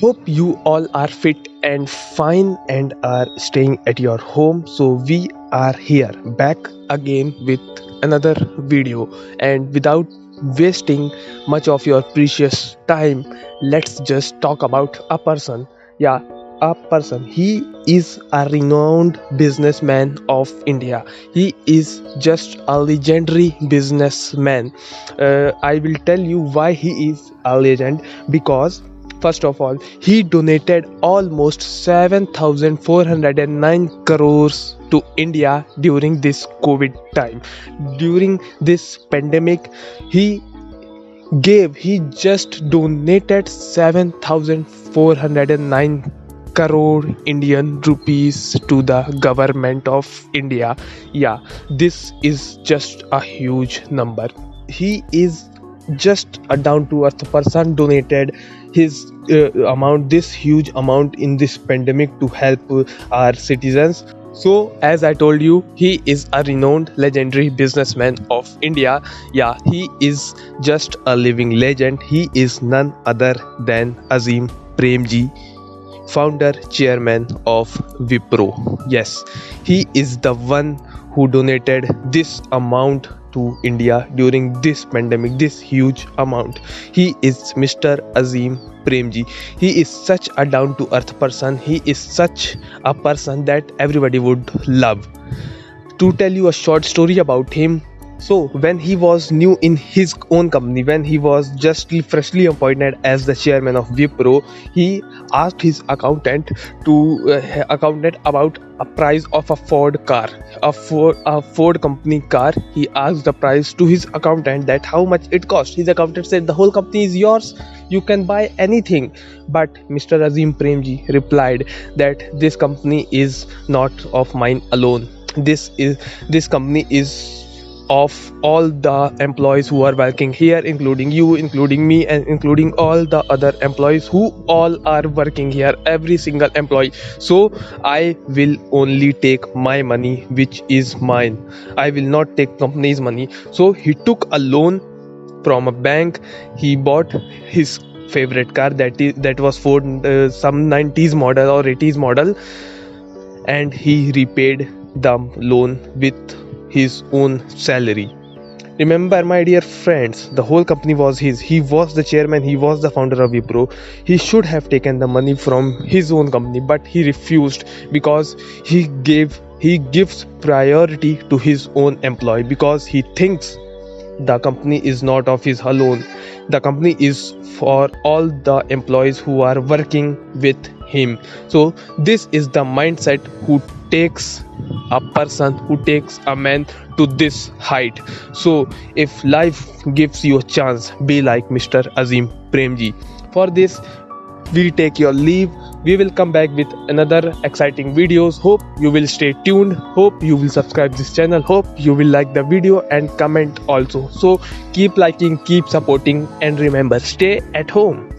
Hope you all are fit and fine and are staying at your home. So, we are here back again with another video. And without wasting much of your precious time, let's just talk about a person. Yeah, a person. He is a renowned businessman of India. He is just a legendary businessman. I will tell you why he is a legend because first of all, he donated almost 7,409 crores to India during this COVID time. During this pandemic, he he just donated 7,409 crore Indian rupees to the government of India. Yeah, this is just a huge number. He is just a down to earth person, donated his this huge amount in this pandemic to help our citizens. So, as I told you, he is a renowned legendary businessman of India. Yeah, he is just a living legend. He is none other than Azim Premji, founder chairman of Wipro. Yes, he is the one who donated this amount to India during this pandemic, this huge amount. He is Mr. Azim Premji. He is such a down to earth person. He is such a person that everybody would love. To tell you a short story about him, so when he was new in his own company, when he was just freshly appointed as the chairman of Wipro, he asked his accountant about a price of a Ford car, a Ford company car. He asked the price to his accountant that how much it cost. His accountant said the whole company is yours. You can buy anything. But Mr. Azim Premji replied that this company is not of mine alone. This company is of all the employees who are working here, including you, including me, and including all the other employees who all are working here, every single employee. So I will only take my money, which is mine. I will not take company's money. So he took a loan from a bank. He bought his favorite car, that was Ford, some 90s model or 80s model, and he repaid the loan with his own salary. Remember, my dear friends, the whole company was his. He was the chairman, he was the founder of Wipro. He should have taken the money from his own company, but he refused because he gives priority to his own employee, because he thinks the company is not of his alone. The company is for all the employees who are working with him. So this is the mindset who takes a man to this height. So if life gives you a chance, be like Mr. Azim Premji. For this, we take your leave. We will come back with another exciting videos. Hope you will stay tuned. Hope you will subscribe this channel. Hope you will like the video and comment also. So keep liking, keep supporting, and remember, stay at home.